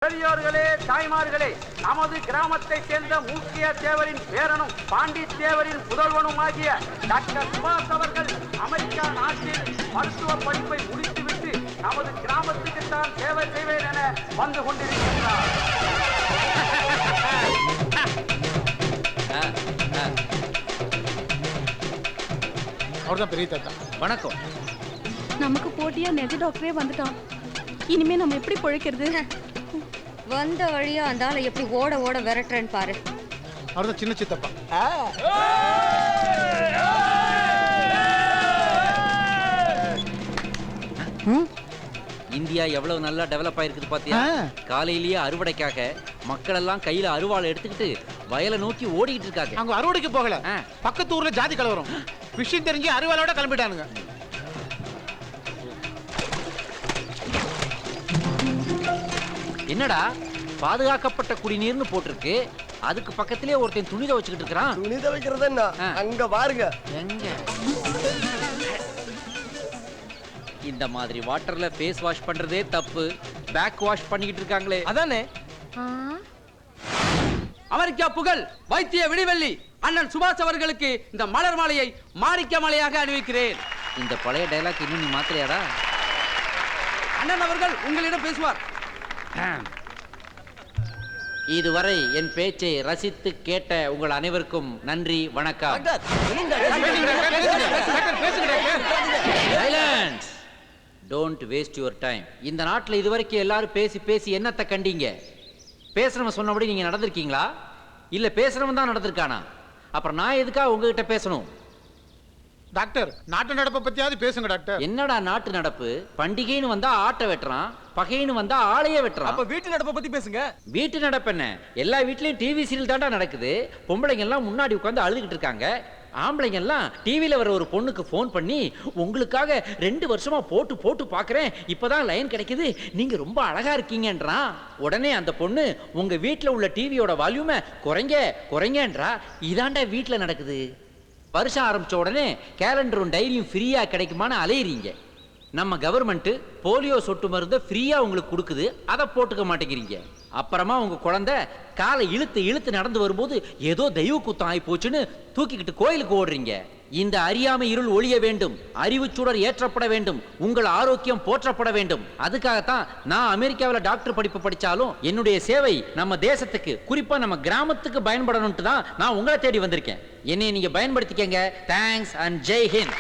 பெரியோர்களே, தாய்மார்களே, நமது கிராமத்தை சேர்ந்த முக்கிய தேவரின் பேரனும் பாண்டி தேவரின் புதல்வனும் ஆகிய டாக்டர் சுபாஷ் அவர்கள் அமெரிக்கா நாட்டில் மருத்துவ படிப்பை முடித்துவிட்டு நமது கிராமத்துக்கு தான் சேவை செய்வேன் என வந்து கொண்டிருக்கின்றார். அவர்தான் பெரிய தாத்தா. வணக்கம். நமக்கு போட்டியா நெஜ டாக்டரே வந்துட்டான். இனிமே நம்ம எப்படி பொழைக்கிறது? வந்த வழியா அந்த ஆளை எப்படி ஓட ஓட விரட்டுறேன்னு பாரு. அவர்தான் சின்ன சித்தப்பா. இந்தியா எவ்வளவு நல்லா டெவலப் ஆயிருக்குது பாத்தியா? காலையிலேயே அறுவடைக்காக மக்கள் எல்லாம் கையில அருவாளை எடுத்துக்கிட்டு வயலை நோக்கி ஓடிக்கிட்டு இருக்காங்க. அங்க அறுவடைக்கு போகல, பக்கத்து ஊர்ல ஜாதி கலவரம். விஷயம் தெரிஞ்சு அருவாளோட கிளம்பிட்டானுங்க. என்னடா பாதுகாக்கப்பட்ட குடிநீர்னு போட்டிருக்கு, அதுக்கு பக்கத்திலே ஒருத்தன் துணி துவைச்சுக்கிட்டு இருக்கான். துணி துவைக்கிறது என்ன? அங்க பாருங்க. எங்க இந்த மாதிரி வாட்டர்ல ஃபேஸ் வாஷ் பண்றதே தப்பு, பேக் வாஷ் பண்ணிக்கிட்டு இருக்காங்களே. அதானே அமெரிக்கா புகழ் வைத்திய விடிவெள்ளி அண்ணன் சுபாஷ் அவர்களுக்கு இந்த மலர் மாலையை மாணிக்க மாலையாக அணிவிக்கிறேன். இந்த பழைய டைலாக் இன்னும் நீ மாத்திரையாடா? அண்ணன் அவர்கள் உங்களிடம் பேசுவார். இதுவரை என் பேச்சை ரசித்து கேட்ட உங்கள் அனைவருக்கும் நன்றி, வணக்கம். Silence. Don't waste your time. இந்த நாட்டில் இதுவரைக்கும் எல்லாரும் பேசி பேசி என்னத்தை கண்டீங்க? பேசுறவன் சொன்னபடி நீங்க நடந்திருக்கீங்களா? இல்ல பேசுறவன் தான் நடந்திருக்கானா? அப்புறம் நான் எதுக்காக உங்ககிட்ட பேசணும்? டாக்டர், நாட்டு நடப்பை பத்தியாவது பேசுங்க டாக்டர். என்னடா நாட்டு நடப்பு? பண்டிகைன்னு வந்தா ஆட்டை வெட்டுறான், பகைன்னு வந்தா ஆளையே வெட்டுறான். அப்ப வீட்டு நடப்பை பத்தி பேசுங்க. வீட்டு நடப்பு என்ன? எல்லா வீட்லயும் டிவி சீரியல் தாண்டா நடக்குது. பொம்பளைங்க எல்லாம் முன்னாடி உட்காந்து அழுதுகிட்டு இருக்காங்க. ஆம்பளைங்க எல்லாம் டிவியில வர ஒரு பொண்ணுக்கு போன் பண்ணி, உங்களுக்காக 2 வருஷமா போட்டு போட்டு பாக்குறேன், இப்பதான் லைன் கிடைக்குது, நீங்க ரொம்ப அழகா இருக்கீங்கன்றான். உடனே அந்த பொண்ணு உங்க வீட்டுல உள்ள டிவியோட வால்யூமை குறைங்க குறைங்கன்றா. இதாண்டா வீட்டுல நடக்குது. வருஷம் ஆரம்பிச்ச உடனே கேலண்டரும் டைரியும் ஃப்ரீயா கிடைக்குமான்னு அலையிறீங்க. நம்ம கவர்மெண்ட் போலியோ சொட்டு மருந்தை ஃப்ரீயா உங்களுக்கு கொடுக்குது, அதை போட்டுக்க மாட்டேங்கிறீங்க. அப்புறமா உங்க குழந்தை காலை இழுத்து இழுத்து நடந்து வரும்போது ஏதோ தெய்வ குத்தம் ஆகி போச்சுன்னு தூக்கிக்கிட்டு கோயிலுக்கு ஓடுறீங்க. இந்த அறியாமை இருள் ஒழிய வேண்டும், அறிவு சுடர் ஏற்றப்பட வேண்டும், உங்கள் ஆரோக்கியம் போற்றப்பட வேண்டும். அதுக்காகத்தான் நான் அமெரிக்காவில் டாக்டர் படிப்பு படிச்சாலும் என்னுடைய சேவை நம்ம தேசத்துக்கு, குறிப்பா நம்ம கிராமத்துக்கு பயன்படணும்ட்டு தான் நான் உங்களை தேடி வந்திருக்கேன். என்னை நீங்க பயன்படுத்திக்கங்க. Thanks and Jai Hind.